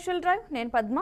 Visual drive నేను పద్మ.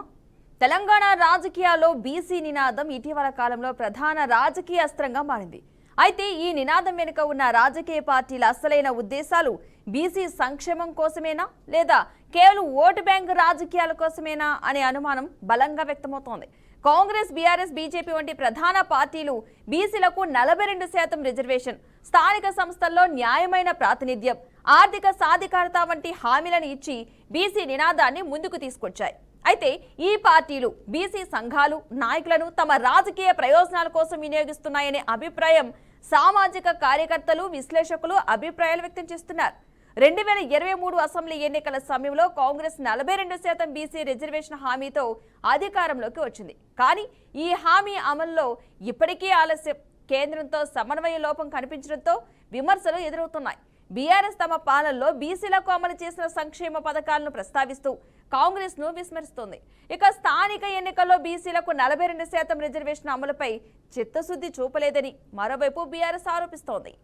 తెలంగాణ రాజకీయాల్లో BC నినాదం ఇటీవల కాలంలో ప్రధాన రాజకీయ అస్త్రంగా మారింది. అయితే ఈ నినాదం వెనుక ఉన్న రాజకీయ పార్టీల అసలైన ఉద్దేశాలు బీసీ సంక్షేమం కోసమేనా లేదా కేవలం ఓటు బ్యాంక్ రాజకీయాల కోసమేనా అనే అనుమానం బలంగా వ్యక్తమవుతోంది. కాంగ్రెస్, బీఆర్ఎస్, బీజేపీ వంటి ప్రధాన పార్టీలు బీసీలకు 42% రిజర్వేషన్, స్థానిక సంస్థల్లో న్యాయమైన ప్రాతినిధ్యం, ఆర్థిక సాధికారత వంటి హామీలను ఇచ్చి బీసీ నినాదాన్ని ముందుకు తీసుకొచ్చాయి. అయితే ఈ పార్టీలు బీసీ సంఘాలు, నాయకులను తమ రాజకీయ ప్రయోజనాల కోసం వినియోగిస్తున్నాయనే అభిప్రాయం సామాజిక కార్యకర్తలు, విశ్లేషకులు అభిప్రాయాలు వ్యక్తం చేస్తున్నారు. 2023 అసెంబ్లీ ఎన్నికల సమయంలో కాంగ్రెస్ 42% బీసీ రిజర్వేషన్ హామీతో అధికారంలోకి వచ్చింది. కానీ ఈ హామీ అమలులో ఇప్పటికీ ఆలస్యం. కేంద్రంతో సమన్వయ లోపం కనిపించడంతో విమర్శలు ఎదురవుతున్నాయి. బీఆర్ఎస్ తమ పాలనలో బీసీలకు అమలు చేసిన సంక్షేమ పథకాలను ప్రస్తావిస్తూ కాంగ్రెస్ ను విస్మరిస్తోంది. ఇక స్థానిక ఎన్నికల్లో బీసీలకు 42% రిజర్వేషన్ అమలుపై చిత్తశుద్ధి చూపలేదని మరోవైపు బీఆర్ఎస్ ఆరోపిస్తోంది.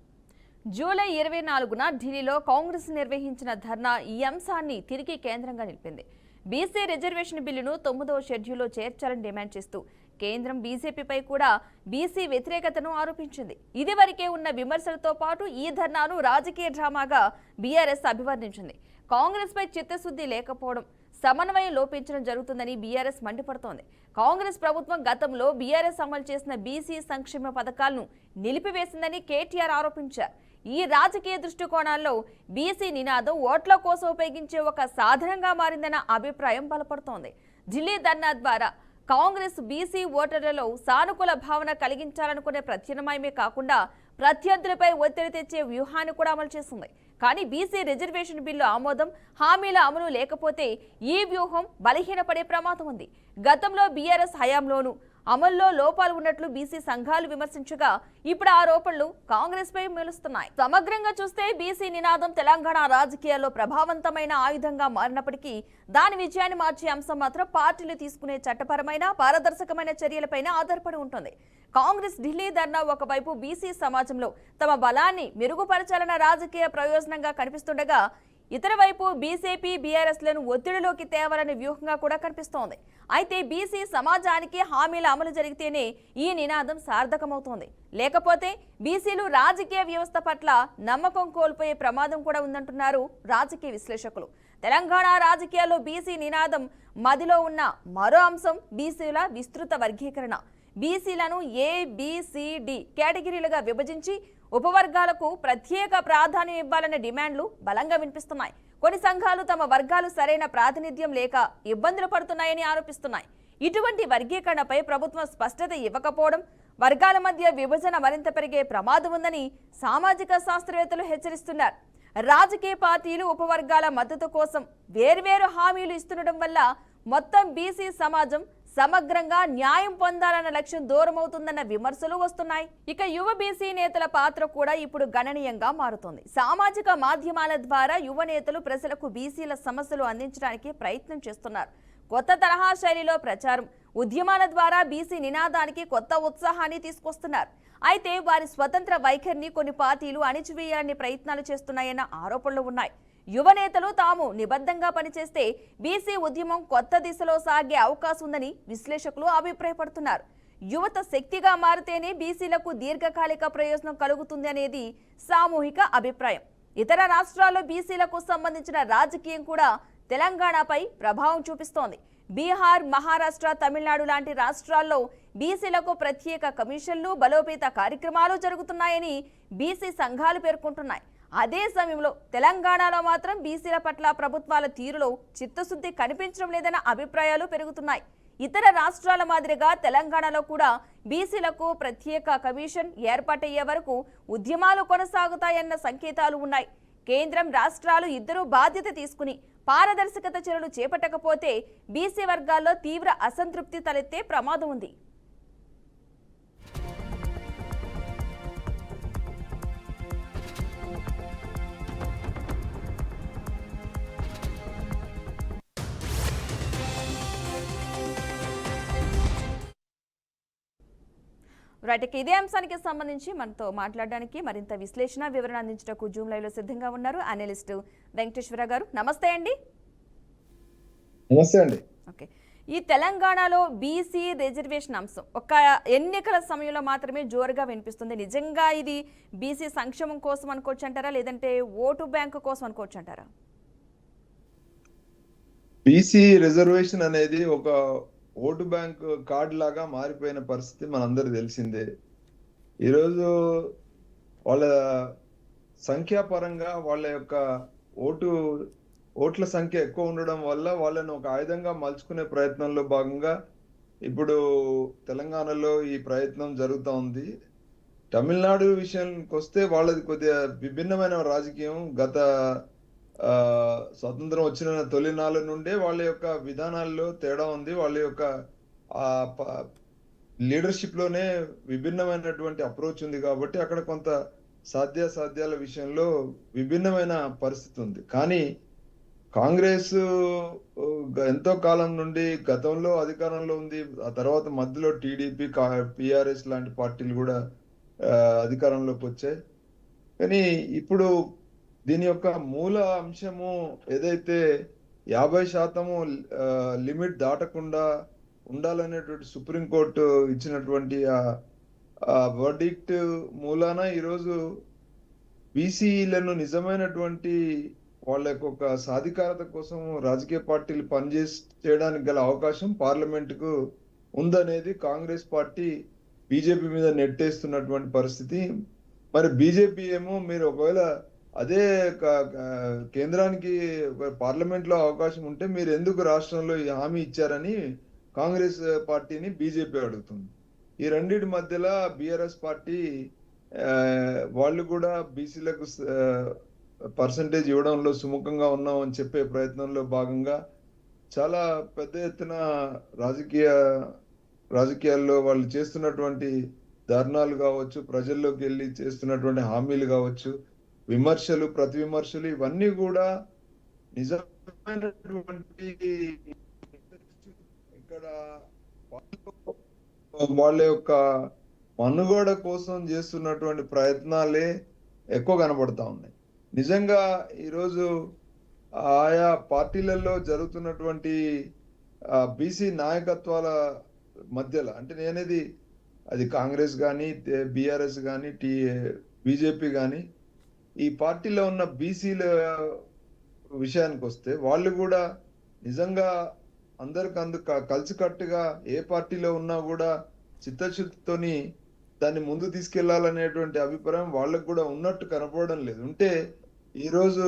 జూలై 24న ఢిల్లీలో కాంగ్రెస్ నిర్వహించిన ధర్నా ఈ అంశాన్ని తిరిగి కేంద్రంగా నిలిపింది. బీసీ రిజర్వేషన్ బిల్లును 9వ షెడ్యూల్లో చేర్చాలని డిమాండ్ చేస్తూ కేంద్రం బీజేపీపై కూడా బీసీ వ్యతిరేకతను ఆరోపించింది. ఇదివరకే ఉన్న విమర్శలతో పాటు ఈ ధర్నాను రాజకీయ డ్రామాగా బీఆర్ఎస్ అభివర్ణించింది. కాంగ్రెస్ పై చిత్తశుద్ధి లేకపోవడం, సమన్వయం లోపించడం జరుగుతుందని బీఆర్ఎస్ మండిపడుతోంది. కాంగ్రెస్ ప్రభుత్వం గతంలో బీఆర్ఎస్ అమలు చేసిన బీసీ సంక్షేమ పథకాలను నిలిపివేసిందని కేటీఆర్ ఆరోపించారు. ఈ రాజకీయ దృష్టికోణాల్లో బీసీ నినాదం ఓట్ల కోసం ఉపయోగించే ఒక సాధనంగా మారిందన్న అభిప్రాయం బలపడుతోంది. ఢిల్లీ ధర్నా ద్వారా కాంగ్రెస్ బీసీ ఓటర్లలో సానుకూల భావన కలిగించాలనుకునే ప్రత్యామ్నాయమే కాకుండా ప్రత్యర్థులపై ఒత్తిడి తెచ్చే వ్యూహాన్ని కూడా అమలు చేస్తుంది. కానీ బీసీ రిజర్వేషన్ బిల్లు ఆమోదం, హామీల అమలు లేకపోతే ఈ వ్యూహం బలహీనపడే ప్రమాదం ఉంది. గతంలో బీఆర్ఎస్ హయాంలోనూ అమల్లో లోపాలు ఉన్నట్లు బీసీ సంఘాలు విమర్శించగా ఇప్పుడు ఆరోపణలు కాంగ్రెస్ పై మెలుస్తున్నాయి. సమగ్రంగా చూస్తే బీసీ నినాదం తెలంగాణ రాజకీయాల్లో ప్రభావవంతమైన ఆయుధంగా మారినప్పటికీ దాని విజయాన్ని మార్చే అంశం మాత్రం పార్టీలు తీసుకునే చట్టపరమైన, పారదర్శకమైన చర్యలపైన ఆధారపడి ఉంటుంది. కాంగ్రెస్ ఢిల్లీ ధర్నా ఒకవైపు బీసీ సమాజంలో తమ బలాన్ని మెరుగుపరచాలన్న రాజకీయ ప్రయోజనంగా కనిపిస్తుండగా, ఇతర వైపు బీజేపీ, బీఆర్ఎస్లను ఒత్తిడిలోకి తేవాలనే వ్యూహంగా కూడా కనిపిస్తోంది. అయితే బీసీ సమాజానికి హామీల అమలు జరిగితేనే ఈ నినాదం సార్థకమవుతోంది. లేకపోతే బీసీలు రాజకీయ వ్యవస్థ పట్ల నమ్మకం కోల్పోయే ప్రమాదం కూడా ఉందంటున్నారు రాజకీయ విశ్లేషకులు. తెలంగాణ రాజకీయాల్లో బీసీ నినాదం మదిలో ఉన్న మరో అంశం బీసీల విస్తృత వర్గీకరణ. బీసీలను ABCD కేటగిరీలుగా విభజించి ఉపవర్గాలకు ప్రత్యేక ప్రాధాన్యం ఇవ్వాలనే డిమాండ్లు బలంగా వినిపిస్తున్నాయి. కొన్ని సంఘాలు తమ వర్గాలు సరైన ప్రాతినిధ్యం లేక ఇబ్బందులు పడుతున్నాయని ఆరోపిస్తున్నాయి. ఇటువంటి వర్గీకరణపై ప్రభుత్వం స్పష్టత ఇవ్వకపోవడం వర్గాల మధ్య విభజన మరింత పెరిగే ప్రమాదం ఉందని సామాజిక శాస్త్రవేత్తలు హెచ్చరిస్తున్నారు. రాజకీయ పార్టీలు ఉపవర్గాల మద్దతు కోసం వేర్వేరు హామీలు ఇస్తుండడం వల్ల మొత్తం బీసీ సమాజం సమగ్రంగా న్యాయం పొందాలన్న లక్ష్యం దూరమవుతుందన్న విమర్శలు వస్తున్నాయి. ఇక యువ బీసీ నేతల పాత్ర కూడా ఇప్పుడు గణనీయంగా మారుతోంది. సామాజిక మాధ్యమాల ద్వారా యువ నేతలు ప్రజలకు బీసీల సమస్యలు అందించడానికి ప్రయత్నం చేస్తున్నారు. కొత్త తరహా శైలిలో ప్రచారం, ఉద్యమాల ద్వారా బీసీ నినాదానికి కొత్త ఉత్సాహాన్ని తీసుకొస్తున్నారు. అయితే వారి స్వతంత్ర వైఖరిని కొన్ని పార్టీలు అణిచివేయాలని ప్రయత్నాలు చేస్తున్నాయన్న ఆరోపణలు ఉన్నాయి. యువ నేతలు తాము నిబద్ధంగా పనిచేస్తే బీసీ ఉద్యమం కొత్త దిశలో సాగే అవకాశం ఉందని విశ్లేషకులు అభిప్రాయపడుతున్నారు. యువత శక్తిగా మారితేనే బీసీలకు దీర్ఘకాలిక ప్రయోజనం కలుగుతుంది అనేది సామూహిక అభిప్రాయం. ఇతర రాష్ట్రాల్లో బీసీలకు సంబంధించిన రాజకీయం కూడా తెలంగాణపై ప్రభావం చూపిస్తోంది. బీహార్, మహారాష్ట్ర, తమిళనాడు లాంటి రాష్ట్రాల్లో బీసీలకు ప్రత్యేక కమిషన్లు, బలోపేత కార్యక్రమాలు జరుగుతున్నాయని బీసీ సంఘాలు పేర్కొంటున్నాయి. అదే సమయంలో తెలంగాణలో మాత్రం బీసీల పట్ల ప్రభుత్వాల తీరులో చిత్తశుద్ధి కనిపించడం లేదన్న అభిప్రాయాలు పెరుగుతున్నాయి. ఇతర రాష్ట్రాల మాదిరిగా తెలంగాణలో కూడా బీసీలకు ప్రత్యేక కమిషన్ ఏర్పాటయ్యే వరకు ఉద్యమాలు కొనసాగుతాయన్న సంకేతాలు ఉన్నాయి. కేంద్రం, రాష్ట్రాలు ఇద్దరూ బాధ్యత తీసుకుని పారదర్శకత చర్యలు చేపట్టకపోతే బీసీ వర్గాల్లో తీవ్ర అసంతృప్తి తలెత్తే ప్రమాదం ఉంది. రైట్, ఇదే అంశానికి సంబంధించి మనతో మాట్లాడడానికి మరింత విశ్లేషణ, వివరణ అందించడానికి జూమ్ లైవ్ లో సిద్ధంగా ఉన్నారు అనలిస్ట్ వెంకటేశ్వర గారు. నమస్తే అండి. నమస్తే అండి. ఓకే. ఈ తెలంగాణలో బీసీ రిజర్వేషన్ అంశం ఒక ఎన్నికల సమయంలో మాత్రమే జోరుగా వినిపిస్తుంది. నిజంగా ఇది బీసీ సంక్షేమం కోసం అనుకోవచ్చు అంటారా, లేదంటే ఓటు బ్యాంకు కోసం అనుకోవచ్చు అంటారా? బీసీ రిజర్వేషన్ అనేది ఒక ఓటు బ్యాంక్ కార్డ్ లాగా మారిపోయిన పరిస్థితి మనందరికి తెలిసిందే. ఈరోజు వాళ్ళ సంఖ్యాపరంగా వాళ్ళ యొక్క ఓటు ఓట్ల సంఖ్య ఎక్కువ ఉండడం వల్ల వాళ్ళని ఒక ఆయుధంగా మలుచుకునే ప్రయత్నంలో భాగంగా ఇప్పుడు తెలంగాణలో ఈ ప్రయత్నం జరుగుతూ ఉంది. తమిళనాడు విషయానికి వస్తే వాళ్ళది కొద్దిగా విభిన్నమైన రాజకీయం. గత స్వతంత్రం వచ్చిన తొలినాళ్ళ నుండే వాళ్ళ యొక్క విధానాల్లో తేడా ఉంది. వాళ్ళ యొక్క లీడర్షిప్ లోనే విభిన్నమైనటువంటి అప్రోచ్ ఉంది కాబట్టి అక్కడ కొంత సాధ్యాల విషయంలో విభిన్నమైన పరిస్థితి ఉంది. కానీ కాంగ్రెస్ ఎంతో కాలం నుండి గతంలో అధికారంలో ఉంది. ఆ తర్వాత మధ్యలో టీడీపీ, పిఆర్ఎస్ లాంటి పార్టీలు కూడా అధికారంలోకి వచ్చాయి. కానీ ఇప్పుడు దీని యొక్క మూల అంశము ఏదైతే 50% లిమిట్ దాటకుండా ఉండాలనేటువంటి సుప్రీంకోర్టు ఇచ్చినటువంటి ఆ వర్డిక్ట్ మూలాన ఈరోజు బీసీలను నిజమైనటువంటి వాళ్ళ యొక్క సాధికారత కోసం రాజకీయ పార్టీలు చేయడానికి గల అవకాశం పార్లమెంటుకు ఉందనేది కాంగ్రెస్ పార్టీ బీజేపీ మీద నెట్టేస్తున్నటువంటి పరిస్థితి. మరి బీజేపీ ఏమో మీరు ఒకవేళ అదే కేంద్రానికి పార్లమెంట్ లో అవకాశం ఉంటే మీరు ఎందుకు రాష్ట్రంలో ఈ హామీ ఇచ్చారని కాంగ్రెస్ పార్టీని బీజేపీ అడుగుతుంది. ఈ రెండింటి మధ్యలో బిఆర్ఎస్ పార్టీ వాళ్ళు కూడా బీసీలకు పర్సంటేజ్ ఇవ్వడంలో సుముఖంగా ఉన్నాం అని చెప్పే ప్రయత్నంలో భాగంగా చాలా పెద్ద ఎత్తున రాజకీయాల్లో వాళ్ళు చేస్తున్నటువంటి ధర్నాలు కావచ్చు, ప్రజల్లోకి వెళ్ళి చేస్తున్నటువంటి హామీలు కావచ్చు, విమర్శలు, ప్రతి విమర్శలు, ఇవన్నీ కూడా నిజమైనటువంటి ఇక్కడ వాళ్ళ యొక్క మనుగడ కోసం చేస్తున్నటువంటి ప్రయత్నాలే ఎక్కువ కనబడతా ఉన్నాయి. నిజంగా ఈరోజు ఆయా పార్టీలలో జరుగుతున్నటువంటి బీసీ నాయకత్వాల మధ్యలో, అంటే నేనేది అది కాంగ్రెస్ కానీ, బిఆర్ఎస్ కానీ, బీజేపీ కానీ, ఈ పార్టీలో ఉన్న బీసీల విషయానికి వస్తే వాళ్ళు కూడా నిజంగా కలిసికట్టుగా ఏ పార్టీలో ఉన్నా కూడా చిత్తశుద్ధితోని దాన్ని ముందు తీసుకెళ్లాలనేటువంటి అభిప్రాయం వాళ్ళకు కూడా ఉన్నట్టు కనపడడం లేదు. ఉంటే ఈరోజు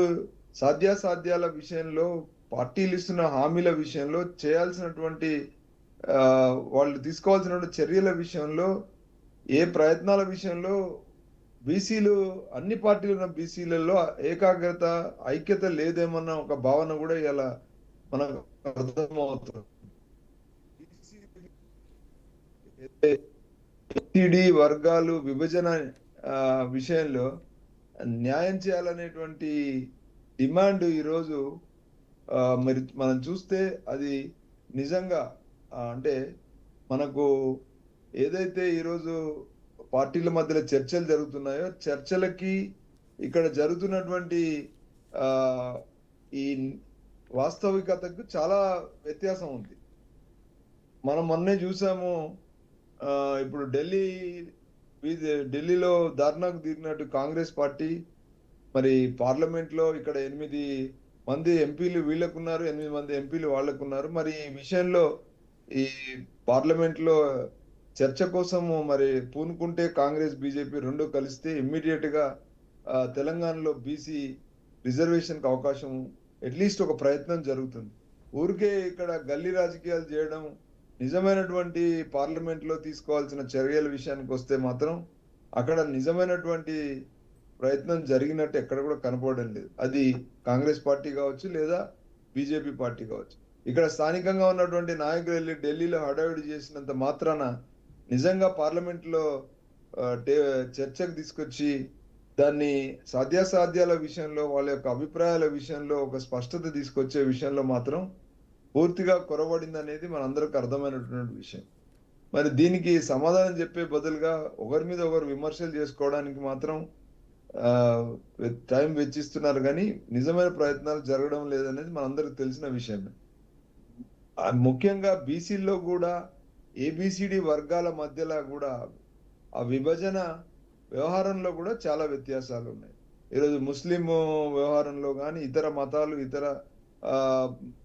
సాధ్యాల విషయంలో, పార్టీలు ఇస్తున్న హామీల విషయంలో, చేయాల్సినటువంటి వాళ్ళు తీసుకోవాల్సినటువంటి చర్యల విషయంలో, ఏ ప్రయత్నాల విషయంలో బీసీలు, అన్ని పార్టీలు ఉన్న బీసీలలో ఏకాగ్రత, ఐక్యత లేదేమన్న ఒక భావన కూడా ఇలా మనకు అర్థమవుతుంది. ఎస్టీడీ వర్గాలు విభజన విషయంలో న్యాయం చేయాలనేటువంటి డిమాండ్ ఈరోజు మరి మనం చూస్తే అది నిజంగా అంటే మనకు ఏదైతే ఈరోజు పార్టీల మధ్యలో చర్చలు జరుగుతున్నాయో, చర్చలకి ఇక్కడ జరుగుతున్నటువంటి ఈ వాస్తవికతకు చాలా వ్యత్యాసం ఉంది. మనం మొన్నే చూసాము, ఇప్పుడు ఢిల్లీలో ధర్నాకు దిగినట్టు కాంగ్రెస్ పార్టీ మరి పార్లమెంట్ లో ఇక్కడ 8 మంది ఎంపీలు వీళ్ళకున్నారు, 8 మంది ఎంపీలు వాళ్ళకున్నారు. మరి ఈ విషయంలో ఈ పార్లమెంట్ లో చర్చ కోసము మరి పూనుకుంటే కాంగ్రెస్, బీజేపీ రెండు కలిస్తే ఇమ్మీడియట్ గా తెలంగాణలో బీసీ రిజర్వేషన్ కి అవకాశం, అట్లీస్ట్ ఒక ప్రయత్నం జరుగుతుంది. ఊరికే ఇక్కడ గల్లీ రాజకీయాలు చేయడం, నిజమైనటువంటి పార్లమెంట్ లో తీసుకోవాల్సిన చర్యల విషయానికి వస్తే మాత్రం అక్కడ నిజమైనటువంటి ప్రయత్నం జరిగినట్టు ఎక్కడ కూడా కనపడడం లేదు. అది కాంగ్రెస్ పార్టీ కావచ్చు లేదా బీజేపీ పార్టీ కావచ్చు. ఇక్కడ స్థానికంగా ఉన్నటువంటి నాయకులు వెళ్ళి ఢిల్లీలో హడావిడి చేసినంత మాత్రాన నిజంగా పార్లమెంట్ లో చర్చకు తీసుకొచ్చి దాన్ని సాధ్యాల విషయంలో, వాళ్ళ యొక్క అభిప్రాయాల విషయంలో ఒక స్పష్టత తీసుకొచ్చే విషయంలో మాత్రం పూర్తిగా కొరబడింది అనేది మనందరికి అర్థమైనటువంటి విషయం. మరి దీనికి సమాధానం చెప్పే బదులుగా ఒకరి మీద ఒకరు విమర్శలు చేసుకోవడానికి మాత్రం టైం వెచ్చిస్తున్నారు, కానీ నిజమైన ప్రయత్నాలు జరగడం లేదనేది మనందరికి తెలిసిన విషయమే. ముఖ్యంగా బీసీల్లో కూడా ఏబిసిడి వర్గాల మధ్యలో కూడా ఆ విభజన వ్యవహారంలో కూడా చాలా వ్యత్యాసాలు ఉన్నాయి. ఈరోజు ముస్లిం వ్యవహారంలో కానీ ఇతర మతాలు ఇతర ఆ,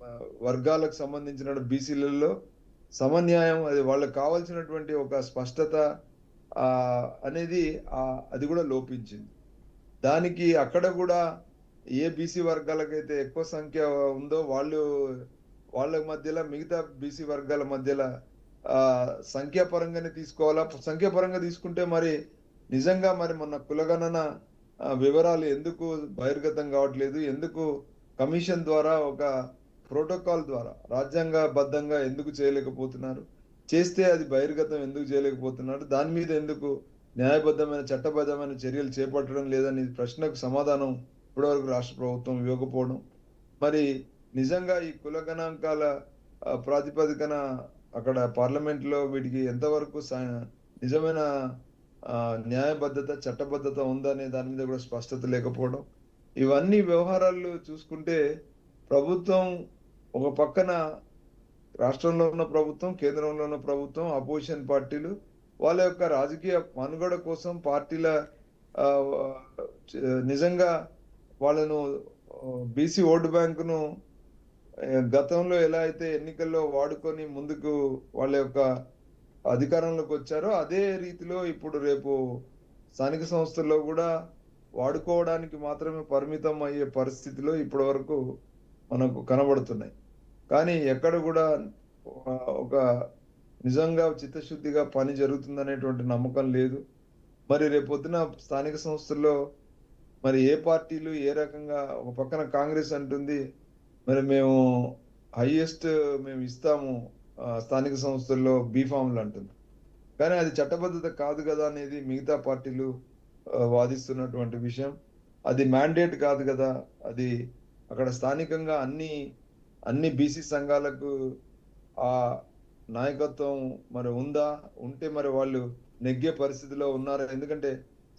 ఆ, వర్గాలకు సంబంధించిన బీసీలలో సమన్యాయం, అది వాళ్ళకి కావాల్సినటువంటి ఒక స్పష్టత ఆ అనేది అది కూడా లోపించింది. దానికి అక్కడ కూడా ఏ బీసీ వర్గాలకైతే ఎక్కువ సంఖ్య ఉందో వాళ్ళ మధ్యలో మిగతా బీసీ వర్గాల మధ్యలో ఆ సంఖ్యాపరంగానే తీసుకోవాలా. సంఖ్యాపరంగా తీసుకుంటే మరి నిజంగా మరి మొన్న కులగణన వివరాలు ఎందుకు బహిర్గతం కావట్లేదు? ఎందుకు కమిషన్ ద్వారా ఒక ప్రోటోకాల్ ద్వారా రాజ్యాంగబద్ధంగా ఎందుకు చేయలేకపోతున్నారు? చేస్తే అది బహిర్గతం ఎందుకు చేయలేకపోతున్నారు? దాని మీద ఎందుకు న్యాయబద్ధమైన చట్టబద్ధమైన చర్యలు చేపట్టడం లేదని ప్రశ్నకు సమాధానం ఇప్పటివరకు రాష్ట్ర ప్రభుత్వం ఇవ్వకపోవడం, మరి నిజంగా ఈ కుల గణాంకాల ప్రాతిపదికన అక్కడ పార్లమెంట్ లో వీటికి ఎంతవరకు నిజమైన న్యాయబద్ధత చట్టబద్ధత ఉందనే దాని మీద కూడా స్పష్టత లేకపోవడం, ఇవన్నీ వ్యవహారాలు చూసుకుంటే ప్రభుత్వం ఒక పక్కన రాష్ట్రంలో ఉన్న ప్రభుత్వం, కేంద్రంలో ఉన్న ప్రభుత్వం, అపోజిషన్ పార్టీలు వాళ్ళ యొక్క రాజకీయ మనుగడ కోసం పార్టీల నిజంగా వాళ్ళను బీసీ ఓటు బ్యాంకును గతంలో ఎలా అయితే ఎన్నికల్లో వాడుకొని ముందుకు వాళ్ళ యొక్క అధికారంలోకి వచ్చారో అదే రీతిలో ఇప్పుడు రేపు స్థానిక సంస్థల్లో కూడా వాడుకోవడానికి మాత్రమే పరిమితం అయ్యే పరిస్థితిలో ఇప్పటి వరకు మనకు కనబడుతున్నాయి. కానీ ఎక్కడ కూడా ఒక నిజంగా చిత్తశుద్ధిగా పని జరుగుతుందనేటువంటి నమ్మకం లేదు. మరి రేపొద్దున స్థానిక సంస్థల్లో మరి ఏ పార్టీలు ఏ రకంగా, ఒక పక్కన కాంగ్రెస్ అంటుంది మరి మేము హైయెస్ట్ మేము ఇస్తాము స్థానిక సంస్థల్లో బీఫామ్లు అంటుంది. కానీ అది చట్టబద్ధత కాదు కదా అనేది మిగతా పార్టీలు వాదిస్తున్నటువంటి విషయం. అది మ్యాండేట్ కాదు కదా, అది అక్కడ స్థానికంగా అన్ని బీసీ సంఘాలకు ఆ నాయకత్వం మరి ఉందా, ఉంటే మరి వాళ్ళు నెగ్గే పరిస్థితిలో ఉన్నారా? ఎందుకంటే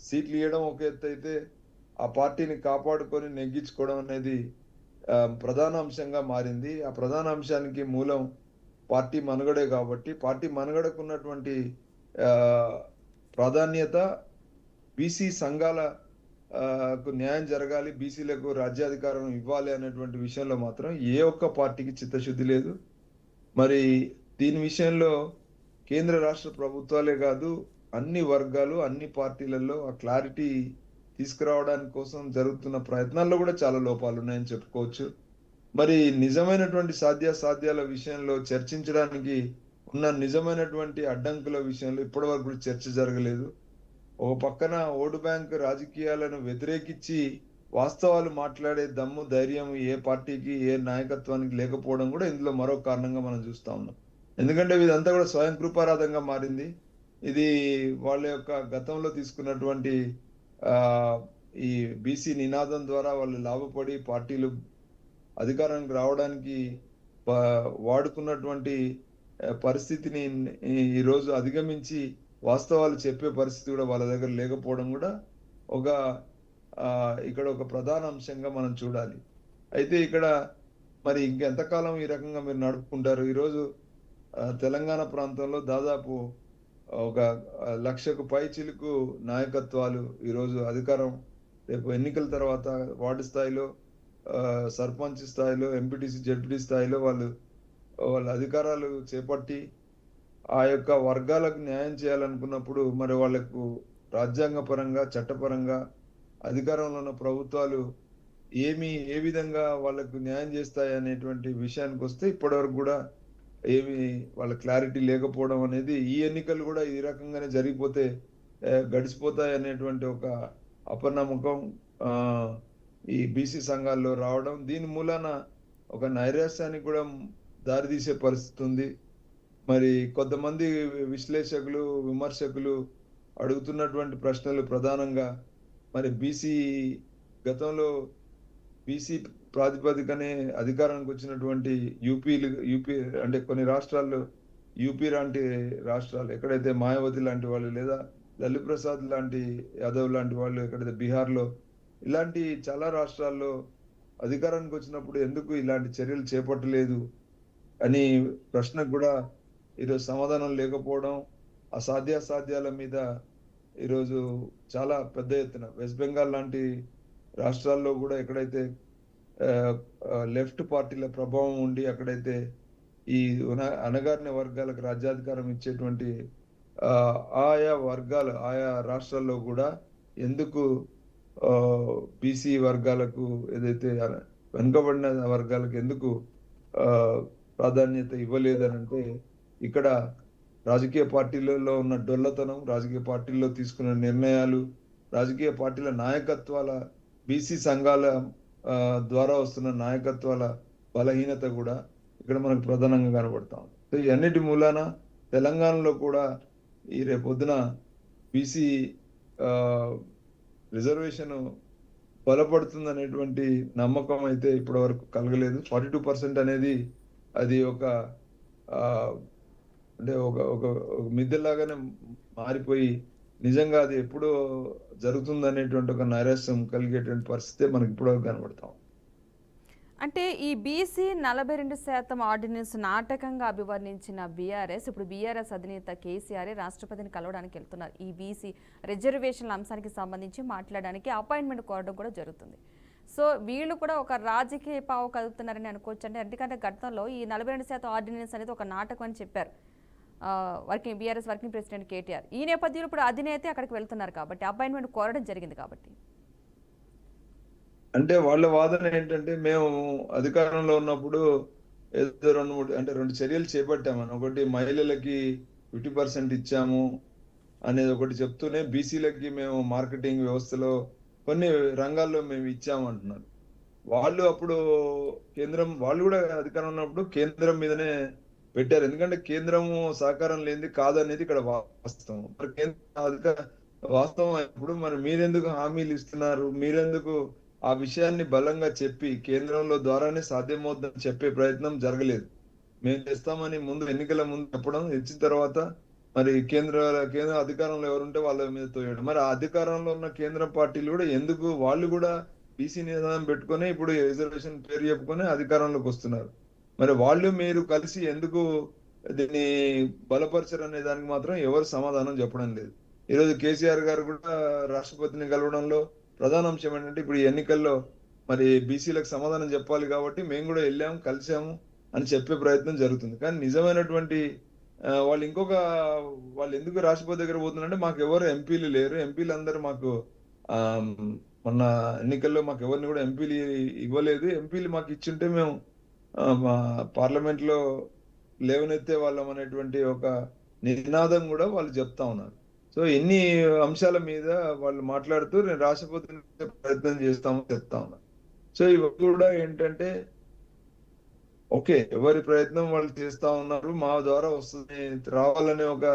సీట్లు ఇవ్వడం ఒక ఎత్తు అయితే ఆ పార్టీని కాపాడుకొని నెగ్గించుకోవడం అనేది ప్రధాన అంశంగా మారింది. ఆ ప్రధాన అంశానికి మూలం పార్టీ మనుగడే కాబట్టి పార్టీ మనుగడకు ఉన్నటువంటి ప్రాధాన్యత బీసీ సంఘాల న్యాయం జరగాలి, బీసీలకు రాజ్యాధికారం ఇవ్వాలి అనేటువంటి విషయంలో మాత్రం ఏ ఒక్క పార్టీకి చిత్తశుద్ధి లేదు. మరి దీని విషయంలో కేంద్ర రాష్ట్ర ప్రభుత్వాలే కాదు, అన్ని వర్గాలు అన్ని పార్టీలలో ఆ క్లారిటీ తీసుకురావడానికి కోసం జరుగుతున్న ప్రయత్నాల్లో కూడా చాలా లోపాలు ఉన్నాయని చెప్పుకోవచ్చు. మరి నిజమైనటువంటి సాధ్యాసాధ్యాల విషయంలో చర్చించడానికి ఉన్న నిజమైనటువంటి అడ్డంకుల విషయంలో ఇప్పటివరకు కూడా చర్చ జరగలేదు. ఒక పక్కన ఓటు బ్యాంక్ రాజకీయాలను వ్యతిరేకించి వాస్తవాలు మాట్లాడే దమ్ము ధైర్యం ఏ పార్టీకి ఏ నాయకత్వానికి లేకపోవడం కూడా ఇందులో మరో కారణంగా మనం చూస్తా ఉన్నాం. ఎందుకంటే ఇదంతా కూడా స్వయం కృపారాధంగా మారింది. ఇది వాళ్ళ యొక్క గతంలో తీసుకున్నటువంటి ఈ బీసీ నినాదం ద్వారా వాళ్ళు లాభపడి పార్టీలు అధికారానికి రావడానికి వాడుకున్నటువంటి పరిస్థితిని ఈరోజు అధిగమించి వాస్తవాలు చెప్పే పరిస్థితి కూడా వాళ్ళ దగ్గర లేకపోవడం కూడా ఇక్కడ ఒక ప్రధాన అంశంగా మనం చూడాలి. అయితే ఇక్కడ మరి ఇంకెంతకాలం ఈ రకంగా మీరు నడుపుకుంటారు? ఈరోజు తెలంగాణ ప్రాంతంలో దాదాపు 1,00,000కు పై చిలుకు నాయకత్వాలు ఈరోజు అధికారం, రేపు ఎన్నికల తర్వాత వార్డు స్థాయిలో, సర్పంచ్ స్థాయిలో, ఎంపీటీసీ జెడ్పీటీ స్థాయిలో వాళ్ళ అధికారాలు చేపట్టి ఆ యొక్క వర్గాలకు న్యాయం చేయాలనుకున్నప్పుడు మరి వాళ్లకు రాజ్యాంగపరంగా చట్టపరంగా అధికారంలో ఉన్న ప్రభుత్వాలు ఏ విధంగా వాళ్ళకు న్యాయం చేస్తాయి అనేటువంటి విషయానికి వస్తే ఇప్పటివరకు కూడా ఏమి వాళ్ళ క్లారిటీ లేకపోవడం అనేది, ఈ ఎన్నికలు కూడా ఈ రకంగానే జరిగిపోతే గడిచిపోతాయి అనేటువంటి ఒక అపనమ్మకం ఈ బీసీ సంఘాల్లో రావడం, దీని మూలాన ఒక నైరాశ్యానికి కూడా దారితీసే పరిస్థితి ఉంది. మరి కొంతమంది విశ్లేషకులు విమర్శకులు అడుగుతున్నటువంటి ప్రశ్నలు ప్రధానంగా మరి గతంలో బీసీ ప్రాతిపదికనే అధికారానికి వచ్చినటువంటి యూపీ అంటే కొన్ని రాష్ట్రాల్లో, యూపీ లాంటి రాష్ట్రాలు ఎక్కడైతే మాయావతి లాంటి వాళ్ళు లేదా లల్లు ప్రసాద్ లాంటి యాదవ్ లాంటి వాళ్ళు ఎక్కడైతే బీహార్లో, ఇలాంటి చాలా రాష్ట్రాల్లో అధికారానికి వచ్చినప్పుడు ఎందుకు ఇలాంటి చర్యలు చేపట్టలేదు అని ప్రశ్నకు కూడా ఈరోజు సమాధానం లేకపోవడం, అసాధ్యాసాధ్యాల మీద ఈరోజు చాలా పెద్ద ఎత్తున వెస్ట్ బెంగాల్ లాంటి రాష్ట్రాల్లో కూడా ఎక్కడైతే లెఫ్ట్ పార్టీల ప్రభావం ఉండి అక్కడైతే ఈ అణగారిన వర్గాలకు రాజ్యాధికారం ఇచ్చేటువంటి ఆయా వర్గాలు ఆయా రాష్ట్రాల్లో కూడా ఎందుకు బీసీ వర్గాలకు ఏదైతే వెనుకబడిన వర్గాలకు ఎందుకు ప్రాధాన్యత ఇవ్వలేదనంటే ఇక్కడ రాజకీయ పార్టీలలో ఉన్న డొల్లతనం, రాజకీయ పార్టీల్లో తీసుకున్న నిర్ణయాలు, రాజకీయ పార్టీల నాయకత్వాల, బీసీ సంఘాల ద్వారా వస్తున్న నాయకత్వాల బలహీనత కూడా ఇక్కడ మనకు ప్రధానంగా కనబడతాం. సో ఇవన్నిటి మూలాన తెలంగాణలో కూడా ఈ రేపొద్దున బీసీ రిజర్వేషన్ బలపడుతుంది అనేటువంటి నమ్మకం అయితే ఇప్పటి వరకు కలగలేదు. 42% అనేది అది ఒక అంటే ఒక మిద్దెలాగానే మారిపోయి నిజంగా అది ఎప్పుడో జరుగుతుంది అనేటువంటి ఒక నైరాశ్యం కలిగేటువంటి పరిస్థితి మనకి ఇప్పటివరకు కనబడతాం. అంటే ఈ బీసీ 42% ఆర్డినెన్స్ నాటకంగా అభివర్ణించిన బీఆర్ఎస్ ఇప్పుడు బీఆర్ఎస్ అధినేత కేసీఆర్ రాష్ట్రపతిని కలవడానికి వెళ్తున్నారు. ఈ బీసీ రిజర్వేషన్ల అంశానికి సంబంధించి మాట్లాడడానికి అపాయింట్మెంట్ కోరడం కూడా జరుగుతుంది. సో వీళ్ళు కూడా ఒక రాజకీయ పావు కలుగుతున్నారని అనుకోవచ్చు. ఎందుకంటే గతంలో ఈ 42% ఆర్డినెన్స్ అనేది ఒక నాటకం అని చెప్పారు బీఆర్ఎస్ వర్కింగ్ ప్రెసిడెంట్ కేటీఆర్. ఈ నేపథ్యంలో ఇప్పుడు అధినేత అక్కడికి వెళ్తున్నారు కాబట్టి అపాయింట్మెంట్ కోరడం జరిగింది కాబట్టి అంటే వాళ్ళ వాదన ఏంటంటే మేము అధికారంలో ఉన్నప్పుడు ఏదో 2 చర్యలు చేపట్టామని, ఒకటి మహిళలకి 50% ఇచ్చాము అనేది ఒకటి చెప్తూనే బీసీలకి మేము మార్కెటింగ్ వ్యవస్థలో కొన్ని రంగాల్లో మేము ఇచ్చామంటున్నారు. వాళ్ళు అప్పుడు వాళ్ళు కూడా అధికారం ఉన్నప్పుడు కేంద్రం మీదనే పెట్టారు. ఎందుకంటే కేంద్రము సహకారం లేనిది కాదనేది ఇక్కడ వాస్తవం. మరి కేంద్ర వాస్తవం ఇప్పుడు మరి మీరెందుకు హామీలు ఇస్తున్నారు, మీరెందుకు ఆ విషయాన్ని బలంగా చెప్పి కేంద్రంలో ద్వారానే సాధ్యమవుతుందని చెప్పే ప్రయత్నం జరగలేదు. మేము చేస్తామని ముందు ఎన్నికల ముందు చెప్పడం, ఇచ్చిన తర్వాత మరి కేంద్ర అధికారంలో ఎవరుంటే వాళ్ళ మీద తోయడం. మరి ఆ అధికారంలో ఉన్న కేంద్ర పార్టీలు కూడా ఎందుకు వాళ్ళు కూడా బీసీ నినాదం పెట్టుకొని ఇప్పుడు రిజర్వేషన్ పేరు చెప్పుకొని అధికారంలోకి వస్తున్నారు. మరి వాళ్ళు మీరు కలిసి ఎందుకు దీన్ని బలపరచరు అనే దానికి మాత్రం ఎవరు సమాధానం చెప్పడం లేదు. ఈరోజు కేసీఆర్ గారు కూడా రాష్ట్రపతిని కలవడంలో ప్రధాన అంశం ఏంటంటే ఇప్పుడు ఈ ఎన్నికల్లో మరి బీసీలకు సమాధానం చెప్పాలి కాబట్టి మేము కూడా వెళ్ళాము, కలిసాము అని చెప్పే ప్రయత్నం జరుగుతుంది. కానీ నిజమైనటువంటి వాళ్ళు ఎందుకు రాష్ట్రపతి దగ్గర పోతున్నారంటే మాకు ఎవరు ఎంపీలు లేరు, ఎంపీలు అందరూ మాకు మొన్న ఎన్నికల్లో మాకు ఎవరిని కూడా ఎంపీలు ఇవ్వలేదు, ఎంపీలు మాకు ఇచ్చింటే మేము పార్లమెంట్ లో లేవనెత్తే వాళ్ళం అనేటువంటి ఒక నినాదం కూడా వాళ్ళు చెప్తా ఉన్నారు. సో ఎన్ని అంశాల మీద వాళ్ళు మాట్లాడుతూ నేను రాష్ట్రపతిని ప్రయత్నం చేస్తామని చెప్తా ఉన్నారు. సో ఇవి కూడా ఏంటంటే ఓకే ఎవరి ప్రయత్నం వాళ్ళు చేస్తా ఉన్నారు, మా ద్వారా వస్తుంది రావాలనే ఒక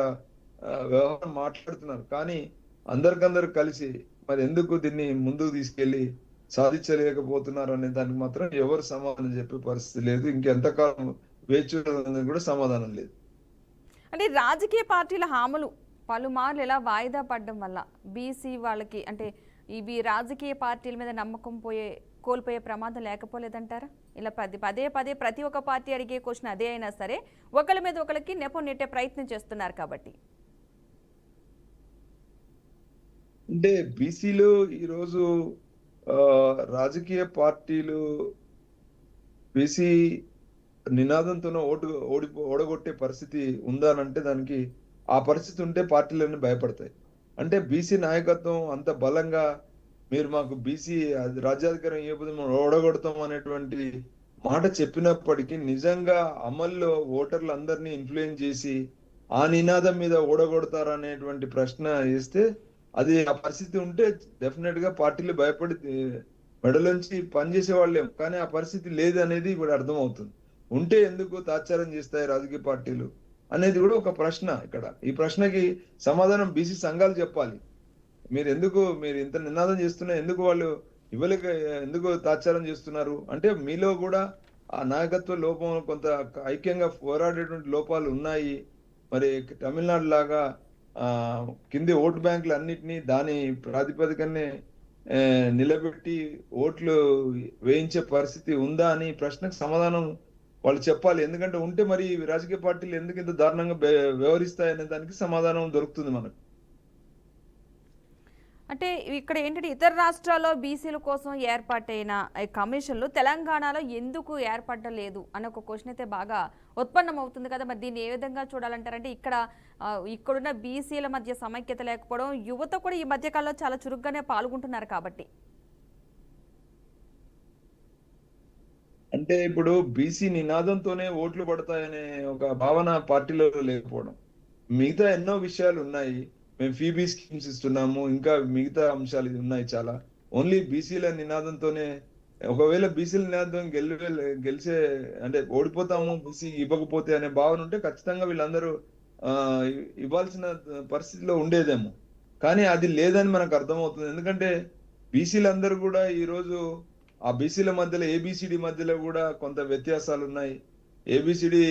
వ్యవహారం మాట్లాడుతున్నారు. కానీ అందరికందరు కలిసి మరి ఎందుకు దీన్ని ముందుకు తీసుకెళ్లి సాధించలేకపోతున్నారు అనే దానికి మాత్రం ఎవరు సమాధానం చెప్పే పరిస్థితి లేదు. ఇంకెంతకాలం వేచి కూడా సమాధానం లేదు. అంటే రాజకీయ పార్టీల హామీలు పలుమార్లు ఇలా వాయిదా పడడం వల్ల బీసీ వాళ్ళకి అంటే ఇవి రాజకీయ పార్టీల మీద నమ్మకం కోల్పోయే ప్రమాదం లేకపోలేదంటారా? ఇలా పదే ప్రతి ఒక్క పార్టీ అడిగే క్వశ్చన్ అదే అయినా సరే ఒకరి మీద ఒకరికి నెపం నెట్టే ప్రయత్నం చేస్తున్నారు కాబట్టి. అంటే బీసీలు ఈరోజు రాజకీయ పార్టీలు బీసీ నినాదంతోనే ఓడగొట్టే పరిస్థితి ఉందా అంటే దానికి ఆ పరిస్థితి ఉంటే పార్టీలన్నీ భయపడతాయి. అంటే బీసీ నాయకత్వం అంత బలంగా మీరు మాకు బీసీ రాజ్యాధికారం ఇవ్వకపోతే మనం ఓడగొడతాం అనేటువంటి మాట చెప్పినప్పటికీ నిజంగా అమల్లో ఓటర్లు అందరినీ ఇన్ఫ్లుయెన్స్ చేసి ఆ నినాదం మీద ఓడగొడతారనేటువంటి ప్రశ్న వేస్తే అది ఆ పరిస్థితి ఉంటే డెఫినెట్ గా పార్టీలు భయపడి మెడలోంచి పనిచేసే వాళ్ళేం. కానీ ఆ పరిస్థితి లేదు అనేది ఇప్పుడు అర్థమవుతుంది. ఉంటే ఎందుకు తాత్సారం చేస్తాయి రాజకీయ పార్టీలు అనేది కూడా ఒక ప్రశ్న. ఇక్కడ ఈ ప్రశ్నకి సమాధానం బీసీ సంఘాలు చెప్పాలి. మీరు ఇంత నినాదం చేస్తున్నా ఎందుకు వాళ్ళు ఎందుకు తాత్సారం చేస్తున్నారు అంటే మీలో కూడా ఆ నాయకత్వ లోపం కొంత ఐక్యంగా పోరాడేటువంటి లోపాలు ఉన్నాయి. మరి తమిళనాడు లాగా కింది ఓటు బ్యాంకులు అన్నిటినీ దాని ప్రాతిపదికనే నిలబెట్టి ఓట్లు వేయించే పరిస్థితి ఉందా అని ప్రశ్నకు సమాధానం వాళ్ళు చెప్పాలి. ఎందుకంటే ఉంటే మరి ఈ రాజకీయ పార్టీలు ఎందుకు ఇంత దారుణంగా వ్యవహరిస్తాయనే దానికి సమాధానం దొరుకుతుంది మనకు. అంటే ఇక్కడ ఏంటంటే ఇతర రాష్ట్రాల్లో బీసీల కోసం ఏర్పాటైన ఈ కమిషన్లు తెలంగాణలో ఎందుకు ఏర్పడలేదు అనే ఒక క్వశ్చన్ అయితే బాగా ఉత్పన్నం అవుతుంది కదా. మరి దీన్ని ఏ విధంగా చూడాలంటారంటే ఇక్కడున్న బీసీల మధ్య సమైక్యత లేకపోవడం, యువత కూడా ఈ మధ్య కాలంలో చాలా చురుగ్గానే పాల్గొంటున్నారు కాబట్టి. అంటే ఇప్పుడు బీసీ నినాదంతోనే ఓట్లు పడతాయనే ఒక భావన పార్టీలో లేకపోవడం. మిగతా ఎన్నో విషయాలు ఉన్నాయి. మేము ఫీబీ స్కీమ్స్ ఇస్తున్నాము, ఇంకా మిగతా అంశాలు ఉన్నాయి చాలా. ఓన్లీ బీసీల నినాదంతోనే, ఒకవేళ బీసీల నినాదం గెలిచే అంటే ఓడిపోతాము బీసీ ఇవ్వకపోతే అనే భావన ఉంటే ఖచ్చితంగా వీళ్ళందరూ ఇవ్వాల్సిన పరిస్థితిలో ఉండేదేమో. కానీ అది లేదని మనకు అర్థమవుతుంది. ఎందుకంటే బీసీలందరూ కూడా ఈ రోజు ఆ బీసీల మధ్యలో ఏబిసిడి మధ్యలో కూడా కొంత వ్యత్యాసాలు ఉన్నాయి. ఏబిసిడి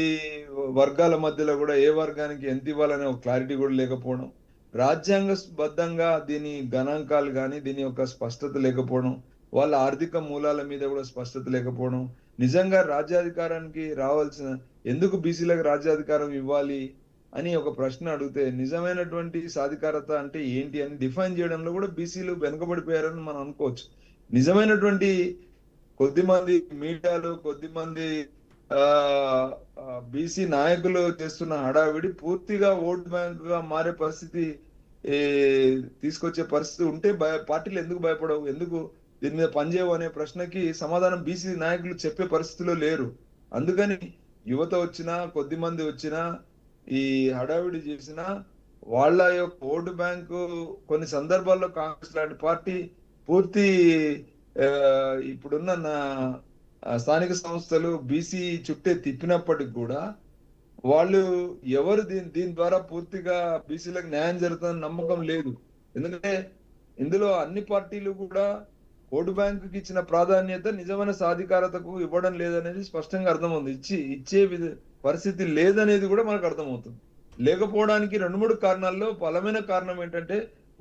వర్గాల మధ్యలో కూడా ఏ వర్గానికి ఎంత ఇవ్వాలనే ఒక క్లారిటీ కూడా లేకపోవడం, రాజ్యాంగబద్ధంగా దీని గణాంకాలు కానీ దీని యొక్క స్పష్టత లేకపోవడం, వాళ్ళ ఆర్థిక మూలాల మీద కూడా స్పష్టత లేకపోవడం, నిజంగా రాజ్యాధికారానికి రావాల్సిన ఎందుకు బీసీలకు రాజ్యాధికారం ఇవ్వాలి అని ఒక ప్రశ్న అడిగితే నిజమైనటువంటి సాధికారత అంటే ఏంటి అని డిఫైన్ చేయడంలో కూడా బీసీలు వెనుకబడిపోయారని మనం అనుకోవచ్చు. నిజమైనటువంటి కొద్దిమంది మీడియాలో కొద్దిమంది బీసీ నాయకులు చేస్తున్న హడావిడి పూర్తిగా ఓట్ బ్యాంక్ గా మారే పరిస్థితి తీసుకొచ్చే పరిస్థితి ఉంటే పార్టీలు ఎందుకు భయపడవు, ఎందుకు దీని మీద పనిచేయవు అనే ప్రశ్నకి సమాధానం బీసీ నాయకులు చెప్పే పరిస్థితిలో లేరు. అందుకని యువత వచ్చినా కొద్దిమంది వచ్చినా ఈ హడావిడి చేసినా వాళ్ళ యొక్క ఓటు బ్యాంకు కొన్ని సందర్భాల్లో కాంగ్రెస్ లాంటి పార్టీ పూర్తి ఇప్పుడున్న స్థానిక సంస్థలు బీసీ చుట్టే తిప్పినప్పటికి కూడా వాళ్ళు ఎవరు దీని ద్వారా పూర్తిగా బీసీలకు న్యాయం జరుగుతుందని నమ్మకం లేదు. ఎందుకంటే ఇందులో అన్ని పార్టీలు కూడా ఓటు బ్యాంకుకి ఇచ్చిన ప్రాధాన్యత నిజమైన సాధికారతకు ఇవ్వడం లేదనేది స్పష్టంగా అర్థమవుతుంది. ఇచ్చే పరిస్థితి లేదనేది కూడా మనకు అర్థమవుతుంది. లేకపోవడానికి 2-3 కారణాల్లో బలమైన కారణం ఏంటంటే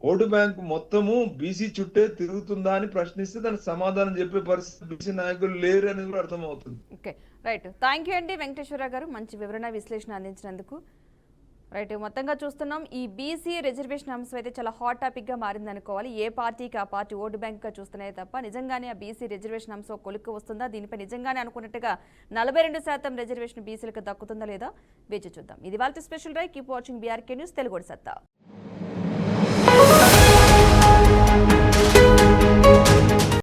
ఓటు బ్యాంకు మొత్తము బీసీ చుట్టే తిరుగుతుందా అని ప్రశ్నిస్తే దానికి సమాధానం చెప్పే పరిస్థితి బీసీ నాయకులు లేరు అనేది కూడా అర్థమవుతుంది. Okay, right. థ్యాంక్ యూ అండి వెంకటేశ్వర గారు, మంచి వివరణ విశ్లేషణ అందించినందుకు. రైట్, మొత్తంగా చూస్తున్నాం ఈ బీసీ రిజర్వేషన్ అంశం అయితే చాలా హాట్ టాపిక్ గా మారింది అనుకోవాలి. ఏ పార్టీకి ఆ పార్టీ ఓటు బ్యాంక్ గా చూస్తున్నాయి తప్ప నిజంగానే ఆ బీసీ రిజర్వేషన్ అంశం కొలుక్కు వస్తుందా, దీనిపై నిజంగానే అనుకున్నట్టుగా 42% రిజర్వేషన్ బీసీలకు దక్కుతుందా లేదా వేచి చూద్దాం. ఇది వాళ్ళ special drive. Keep watching BRK news Telugu సత్తా.